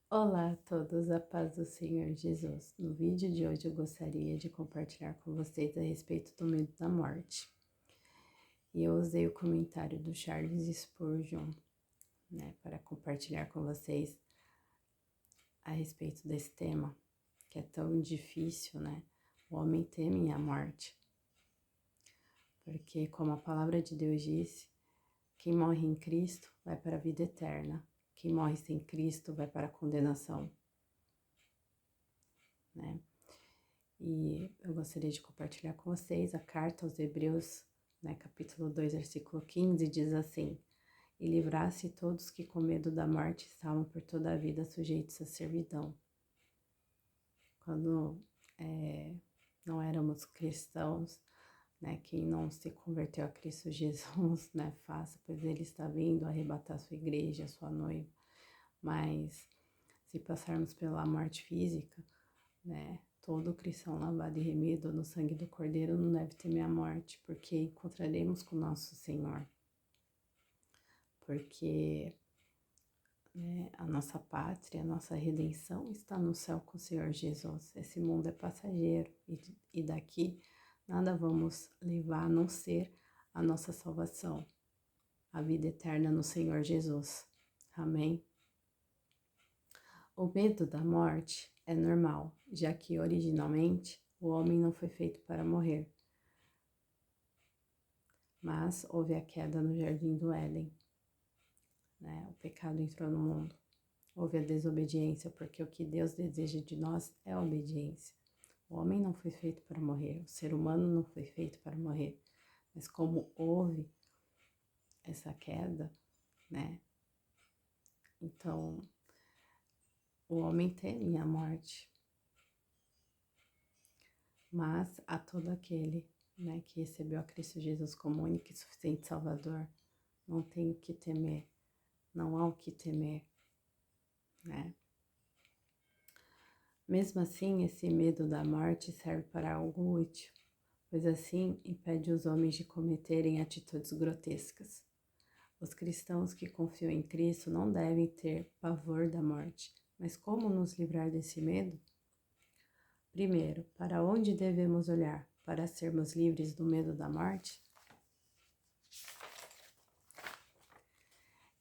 Olá a todos, a paz do Senhor Jesus. No vídeo de hoje eu gostaria de compartilhar com vocês a respeito do medo da morte. E eu usei o comentário do Charles Spurgeon, para compartilhar com vocês a respeito desse tema, que é tão difícil, né? O homem teme a morte. Porque, como a palavra de Deus disse, quem morre em Cristo vai para a vida eterna. Quem morre sem Cristo vai para a condenação, né? E eu gostaria de compartilhar com vocês a carta aos Hebreus, capítulo 2, versículo 15, diz assim: E livrasse todos que com medo da morte estavam por toda a vida sujeitos à servidão. Quando não éramos cristãos, quem não se converteu a Cristo Jesus, faça, pois ele está vindo arrebatar sua igreja, sua noiva. Mas se passarmos pela morte física, todo cristão lavado e remido no sangue do Cordeiro não deve temer a morte, porque encontraremos com nosso Senhor. Porque a nossa pátria, a nossa redenção está no céu com o Senhor Jesus. Esse mundo é passageiro e daqui nada vamos levar a não ser a nossa salvação, a vida eterna no Senhor Jesus. Amém? O medo da morte é normal, já que originalmente o homem não foi feito para morrer. Mas houve a queda no jardim do Éden, O pecado entrou no mundo. Houve a desobediência, porque o que Deus deseja de nós é a obediência. O homem não foi feito para morrer, o ser humano não foi feito para morrer. Mas como houve essa queda, Então, o homem teme a morte. Mas a todo aquele, que recebeu a Cristo Jesus como único e suficiente Salvador, não tem o que temer, não há o que temer, Mesmo assim, esse medo da morte serve para algo útil, pois assim impede os homens de cometerem atitudes grotescas. Os cristãos que confiam em Cristo não devem ter pavor da morte, mas como nos livrar desse medo? Primeiro, para onde devemos olhar para sermos livres do medo da morte?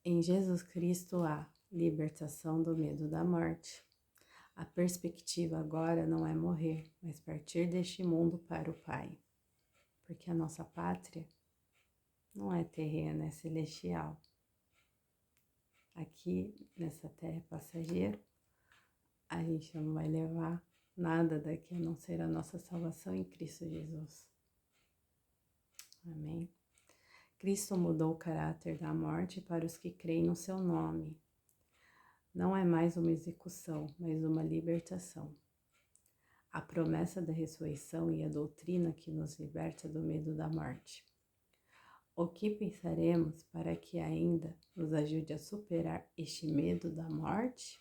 Em Jesus Cristo há libertação do medo da morte. A perspectiva agora não é morrer, mas partir deste mundo para o Pai. Porque a nossa pátria não é terrena, é celestial. Aqui, nessa terra passageira, a gente não vai levar nada daqui a não ser a nossa salvação em Cristo Jesus. Amém? Cristo mudou o caráter da morte para os que creem no seu nome. Não é mais uma execução, mas uma libertação. A promessa da ressurreição e a doutrina que nos liberta do medo da morte. O que pensaremos para que ainda nos ajude a superar este medo da morte?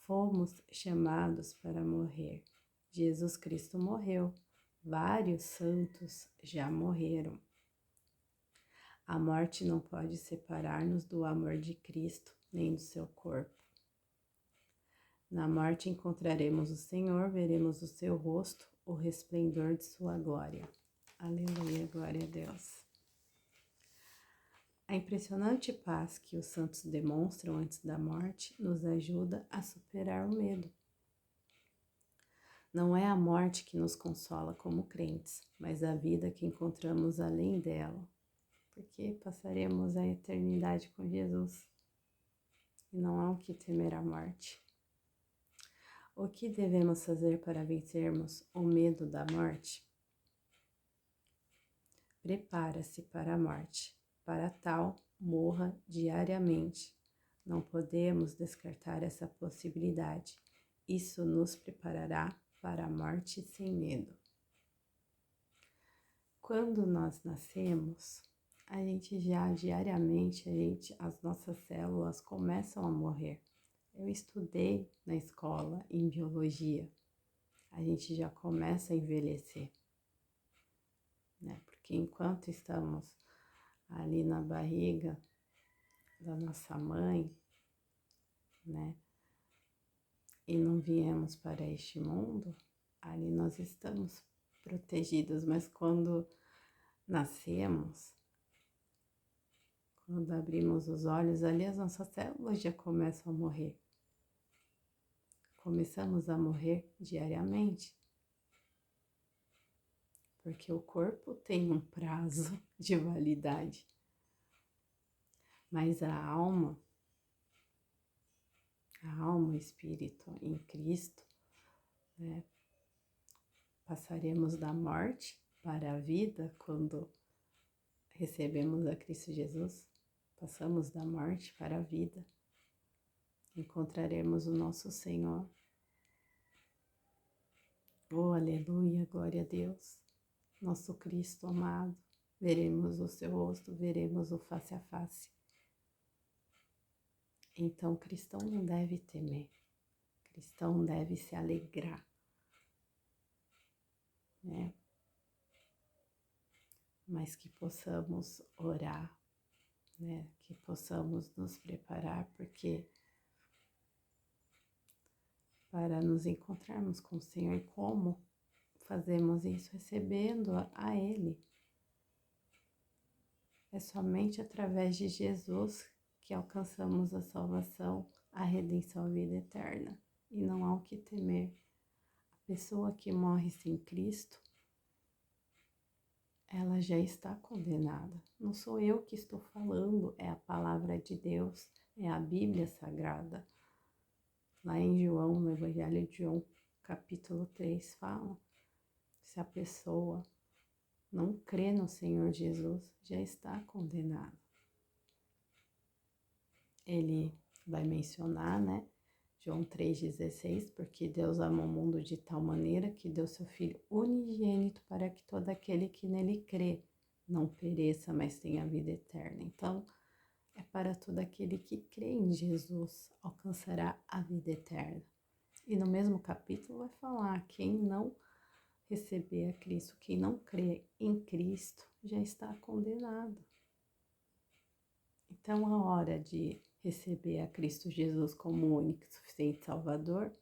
Fomos chamados para morrer. Jesus Cristo morreu. Vários santos já morreram. A morte não pode separar-nos do amor de Cristo, nem do seu corpo. Na morte encontraremos o Senhor, veremos o seu rosto, o resplendor de sua glória. Aleluia, glória a Deus. A impressionante paz que os santos demonstram antes da morte nos ajuda a superar o medo. Não é a morte que nos consola como crentes, mas a vida que encontramos além dela, porque passaremos a eternidade com Jesus e não há o que temer a morte. O que devemos fazer para vencermos o medo da morte? Prepara-se para a morte. Para tal, morra diariamente. Não podemos descartar essa possibilidade. Isso nos preparará para a morte sem medo. Quando nós nascemos, a gente já diariamente, as nossas células começam a morrer. Eu estudei na escola em biologia. A gente já começa a envelhecer, Porque enquanto estamos ali na barriga da nossa mãe, e não viemos para este mundo, ali nós estamos protegidos, mas quando nascemos, quando abrimos os olhos, ali as nossas células já começam a morrer. Começamos a morrer diariamente, porque o corpo tem um prazo de validade, mas a alma, o espírito em Cristo, né? Passaremos da morte para a vida quando recebemos a Cristo Jesus. Passamos da morte para a vida. Encontraremos o nosso Senhor. Oh, aleluia, glória a Deus. Nosso Cristo amado. Veremos o seu rosto, veremos o face a face. Então, o cristão não deve temer. O cristão deve se alegrar, né? Mas que possamos orar, né? Que possamos nos preparar, porque para nos encontrarmos com o Senhor, como fazemos isso? Recebendo a Ele. É somente através de Jesus que alcançamos a salvação, a redenção, a vida eterna. E não há o que temer. A pessoa que morre sem Cristo, ela já está condenada. Não sou eu que estou falando, é a palavra de Deus, é a Bíblia Sagrada. Lá em João, no Evangelho de João, capítulo 3, fala: se a pessoa não crê no Senhor Jesus, já está condenada. Ele vai mencionar, né, João 3,16, porque Deus amou o mundo de tal maneira que deu seu Filho unigênito para que todo aquele que nele crê não pereça, mas tenha vida eterna. Então, é para todo aquele que crê em Jesus, alcançará a vida eterna. E no mesmo capítulo vai falar, quem não receber a Cristo, quem não crê em Cristo, já está condenado. Então, a hora de receber a Cristo Jesus como único e suficiente Salvador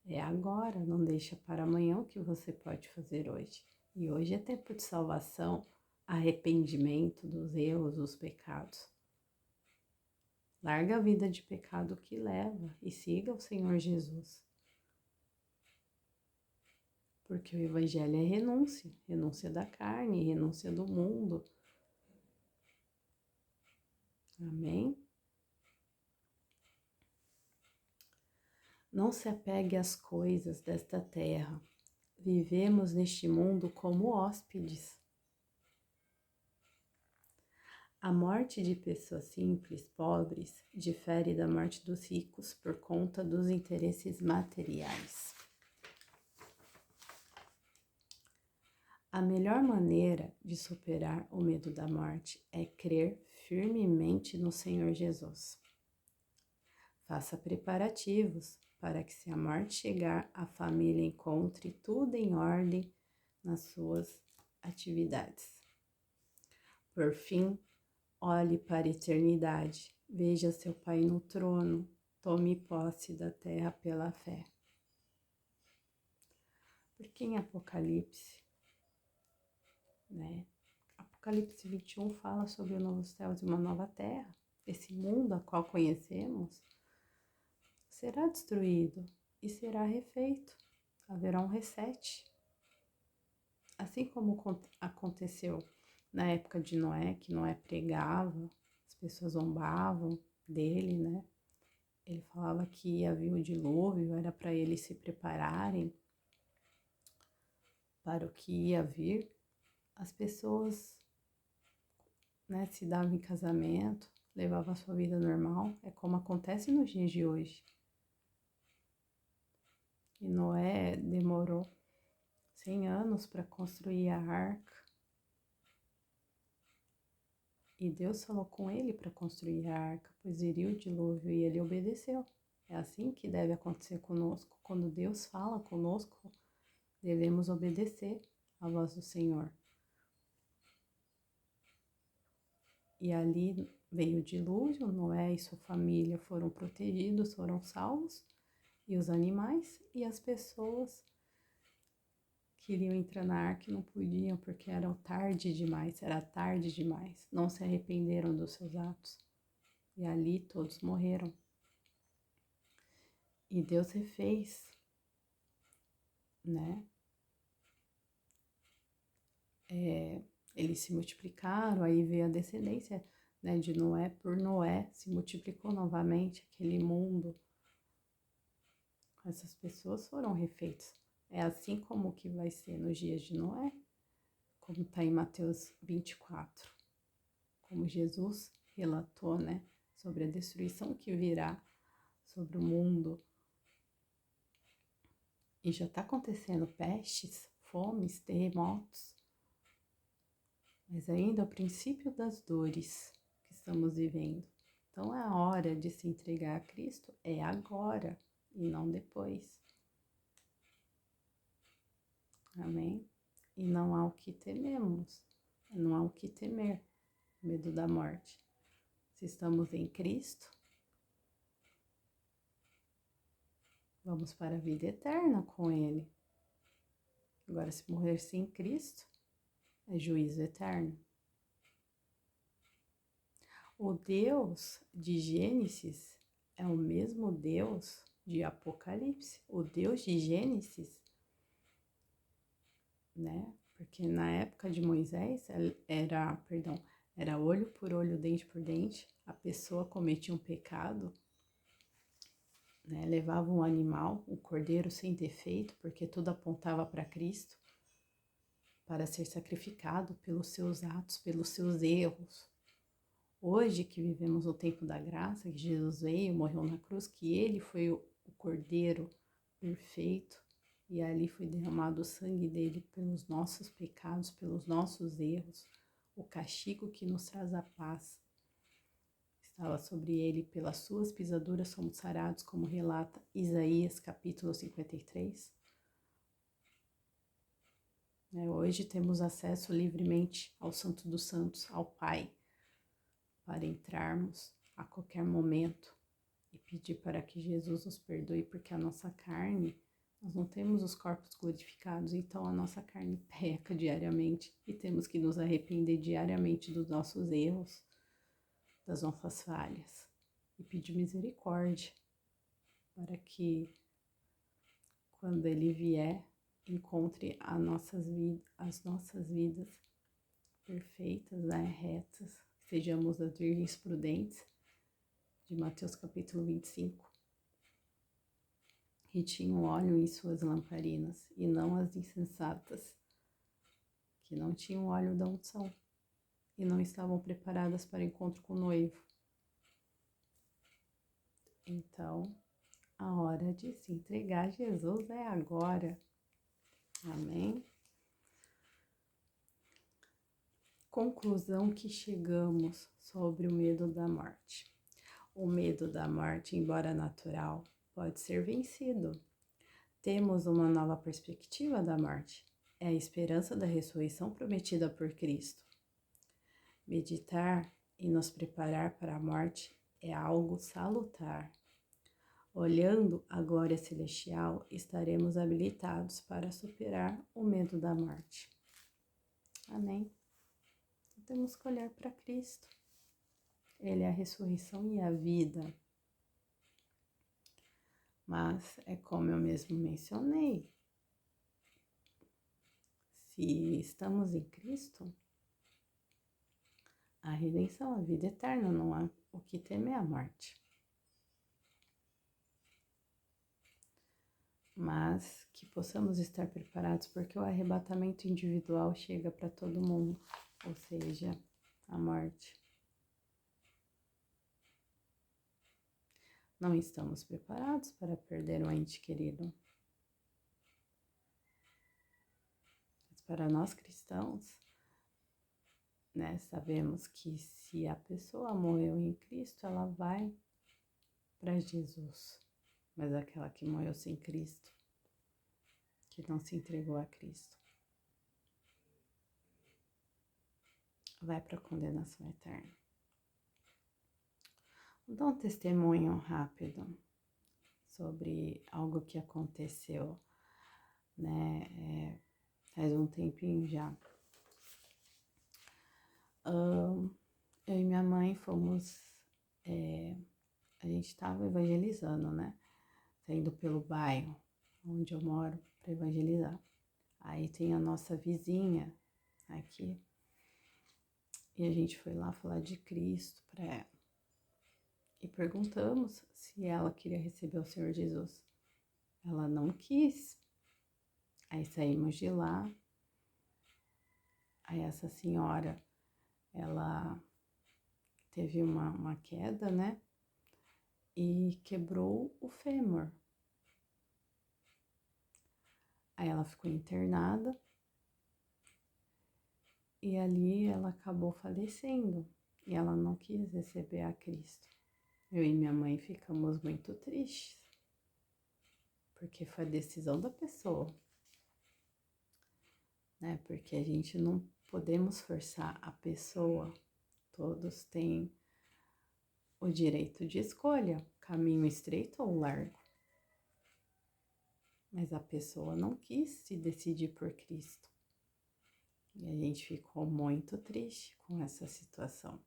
é agora, não deixa para amanhã o que você pode fazer hoje. E hoje é tempo de salvação, arrependimento dos erros, dos pecados. Larga a vida de pecado que leva e siga o Senhor Jesus. Porque o Evangelho é renúncia, renúncia da carne, renúncia do mundo. Amém? Não se apegue às coisas desta terra. Vivemos neste mundo como hóspedes. A morte de pessoas simples, pobres, difere da morte dos ricos por conta dos interesses materiais. A melhor maneira de superar o medo da morte é crer firmemente no Senhor Jesus. Faça preparativos para que, se a morte chegar, a família encontre tudo em ordem nas suas atividades. Por fim, olhe para a eternidade, veja seu Pai no trono, tome posse da terra pela fé. Porque em Apocalipse, né? Apocalipse 21 fala sobre o novo céu e uma nova terra. Esse mundo a qual conhecemos será destruído e será refeito. Haverá um reset. Assim como aconteceu na época de Noé, que Noé pregava, as pessoas zombavam dele, né? Ele falava que ia vir o dilúvio, era para eles se prepararem para o que ia vir. As pessoas, né, se davam em casamento, levavam a sua vida normal, é como acontece nos dias de hoje. E Noé demorou 100 anos para construir a arca. E Deus falou com ele para construir a arca, pois iria o dilúvio, e ele obedeceu. É assim que deve acontecer conosco. Quando Deus fala conosco, devemos obedecer à voz do Senhor. E ali veio o dilúvio, Noé e sua família foram protegidos, foram salvos, E os animais e as pessoas queriam entrar na arca e não podiam porque era tarde demais, não se arrependeram dos seus atos. E ali todos morreram. E Deus refez, né? Eles se multiplicaram, aí veio a descendência, né, de Noé. Por Noé se multiplicou novamente aquele mundo. Essas pessoas foram refeitas. É assim como que vai ser nos dias de Noé, como está em Mateus 24, como Jesus relatou, né, sobre a destruição que virá sobre o mundo. E já está acontecendo pestes, fomes, terremotos, mas ainda é o princípio das dores que estamos vivendo. Então a hora de se entregar a Cristo é agora e não depois. Amém? E não há o que tememos, não há o que temer, medo da morte. Se estamos em Cristo, vamos para a vida eterna com Ele. Agora, se morrer sem Cristo, é juízo eterno. O Deus de Gênesis é o mesmo Deus de Apocalipse. O Deus de Gênesis, né? Porque na época de Moisés era olho por olho, dente por dente. A pessoa cometia um pecado, né? Levava um animal, um cordeiro sem defeito, porque tudo apontava para Cristo, para ser sacrificado pelos seus atos, pelos seus erros. Hoje que vivemos o tempo da graça, que Jesus veio, morreu na cruz, que ele foi o cordeiro perfeito, e ali foi derramado o sangue dele pelos nossos pecados, pelos nossos erros. O castigo que nos traz a paz estava sobre ele, pelas suas pisaduras somos sarados, como relata Isaías capítulo 53. Hoje temos acesso livremente ao Santo dos Santos, ao Pai, para entrarmos a qualquer momento e pedir para que Jesus nos perdoe, porque a nossa carne, nós não temos os corpos glorificados, então a nossa carne peca diariamente e temos que nos arrepender diariamente dos nossos erros, das nossas falhas e pedir misericórdia para que quando Ele vier, encontre as nossas vidas perfeitas, né, retas, sejamos as virgens prudentes, de Mateus capítulo 25, que tinham óleo em suas lamparinas, e não as insensatas, que não tinham óleo da unção, e não estavam preparadas para o encontro com o noivo. Então, a hora de se entregar a Jesus é agora. Amém? Conclusão que chegamos sobre o medo da morte. O medo da morte, embora natural, pode ser vencido. Temos uma nova perspectiva da morte. É a esperança da ressurreição prometida por Cristo. Meditar e nos preparar para a morte é algo salutar. Olhando a glória celestial, estaremos habilitados para superar o medo da morte. Amém? Temos que olhar para Cristo. Ele é a ressurreição e a vida. Mas é como eu mesmo mencionei. Se estamos em Cristo, a redenção, a vida eterna, não há o que temer a morte. Mas que possamos estar preparados, porque o arrebatamento individual chega para todo mundo, ou seja, a morte. Não estamos preparados para perder um ente querido. Mas para nós cristãos, né, sabemos que se a pessoa morreu em Cristo, ela vai para Jesus. Mas aquela que morreu sem Cristo, que não se entregou a Cristo, vai para a condenação eterna. Vou dar um testemunho rápido sobre algo que aconteceu, né, faz um tempinho já. Eu e minha mãe fomos, a gente estava evangelizando, né, saindo pelo bairro onde eu moro para evangelizar. Aí tem a nossa vizinha aqui, e a gente foi lá falar de Cristo para ela. E perguntamos se ela queria receber o Senhor Jesus. Ela não quis. Aí saímos de lá. Aí essa senhora, ela teve uma queda, né? E quebrou o fêmur. Aí ela ficou internada. E ali ela acabou falecendo. E ela não quis receber a Cristo. Eu e minha mãe ficamos muito tristes. Porque foi a decisão da pessoa. Né? Porque a gente não podemos forçar a pessoa. Todos têm o direito de escolha, caminho estreito ou largo. Mas a pessoa não quis se decidir por Cristo. E a gente ficou muito triste com essa situação.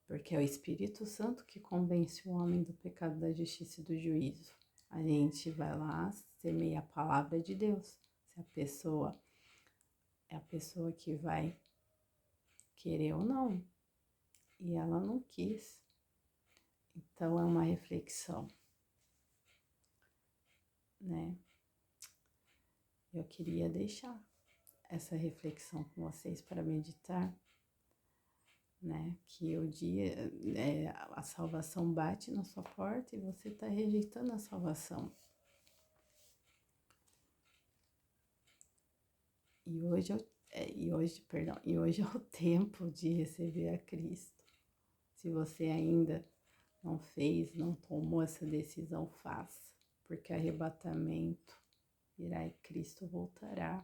Porque é o Espírito Santo que convence o homem do pecado, da justiça e do juízo. A gente vai lá, semeia a palavra de Deus. Se a pessoa é a pessoa que vai querer ou não. E ela não quis. Então é uma reflexão, né? Eu queria deixar essa reflexão com vocês para meditar, né? Que o dia, a salvação bate na sua porta e você está rejeitando a salvação. E hoje é o tempo de receber a Cristo. Se você ainda não fez, não tomou essa decisão, faça, porque arrebatamento virá e Cristo voltará.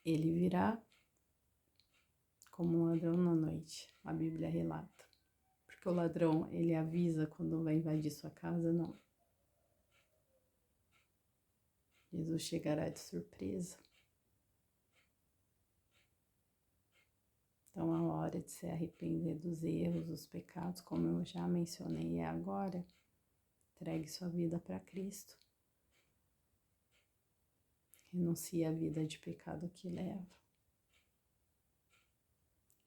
Ele virá como um ladrão na noite, a Bíblia relata. Porque o ladrão, ele avisa quando vai invadir sua casa, não. Jesus chegará de surpresa. Então, a hora de se arrepender dos erros, dos pecados, como eu já mencionei, é agora. Entregue sua vida para Cristo. Renuncie à vida de pecado que leva.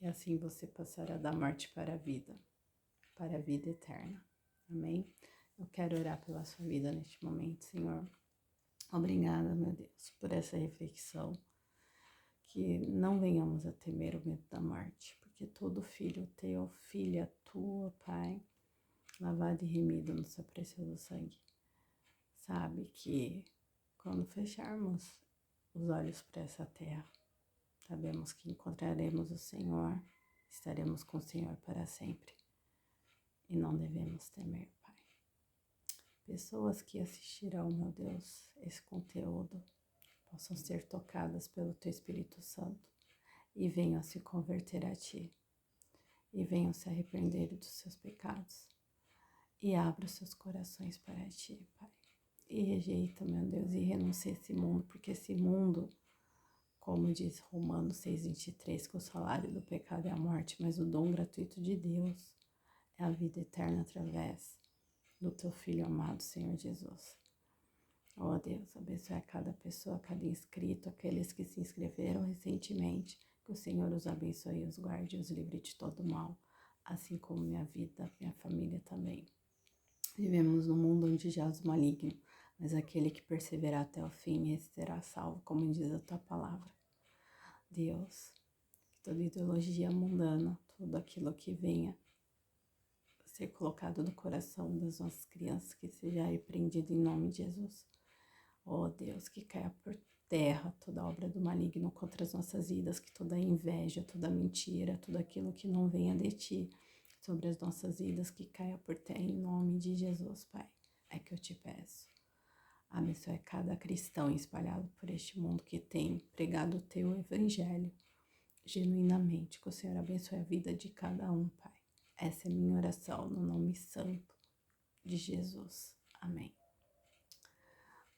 E assim você passará da morte para a vida eterna. Amém? Eu quero orar pela sua vida neste momento, Senhor. Obrigada, meu Deus, por essa reflexão. Que não venhamos a temer o medo da morte, porque todo filho teu, filha tua, Pai, lavado e remido no seu precioso sangue, sabe que quando fecharmos os olhos para essa terra, sabemos que encontraremos o Senhor, estaremos com o Senhor para sempre e não devemos temer, Pai. Pessoas que assistirão, meu Deus, esse conteúdo possam ser tocadas pelo Teu Espírito Santo e venham a se converter a Ti, e venham se arrepender dos seus pecados, e abra os seus corações para Ti, Pai. E rejeita, meu Deus, e renuncia a esse mundo, porque esse mundo, como diz Romanos 6,23, que o salário do pecado é a morte, mas o dom gratuito de Deus é a vida eterna através do Teu Filho amado, Senhor Jesus. Oh Deus, abençoe a cada pessoa, cada inscrito, aqueles que se inscreveram recentemente. Que o Senhor os abençoe, os guarde e os livre de todo mal, assim como minha vida, minha família também. Vivemos num mundo onde jaz o maligno, mas aquele que perseverar até o fim, esse será salvo, como diz a Tua palavra. Deus, que toda ideologia mundana, tudo aquilo que venha ser colocado no coração das nossas crianças, que seja repreendido em nome de Jesus. Oh Deus, que caia por terra toda obra do maligno contra as nossas vidas, que toda inveja, toda mentira, tudo aquilo que não venha de Ti sobre as nossas vidas, que caia por terra em nome de Jesus, Pai. É que eu te peço. Abençoe cada cristão espalhado por este mundo que tem pregado o Teu Evangelho. genuinamente, que o Senhor abençoe a vida de cada um, Pai. Essa é a minha oração no nome santo de Jesus. Amém.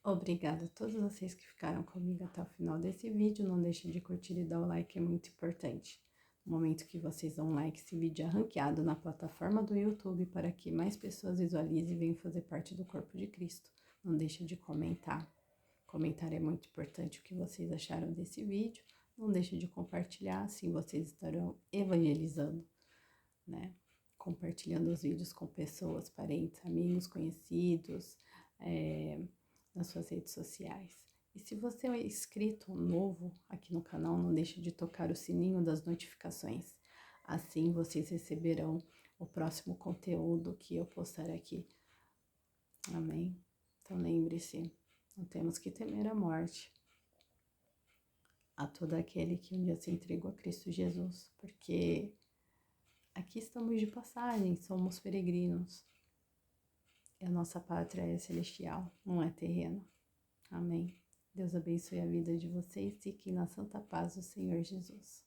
Obrigada a todos vocês que ficaram comigo até o final desse vídeo. Não deixe de curtir e dar o like, é muito importante. No momento que vocês dão like, esse vídeo é ranqueado na plataforma do YouTube para que mais pessoas visualizem e venham fazer parte do corpo de Cristo. Não deixe de comentar. Comentar é muito importante o que vocês acharam desse vídeo. Não deixe de compartilhar, assim vocês estarão evangelizando, né? Compartilhando os vídeos com pessoas, parentes, amigos, conhecidos, nas suas redes sociais. E se você é inscrito novo aqui no canal, não deixe de tocar o sininho das notificações. Assim vocês receberão o próximo conteúdo que eu postar aqui. Amém? Então lembre-se, não temos que temer a morte. A todo aquele que um dia se entregou a Cristo Jesus, porque aqui estamos de passagem, somos peregrinos. E a nossa pátria é celestial, não é terreno. Amém. Deus abençoe a vida de vocês. Fiquem na santa paz do Senhor Jesus.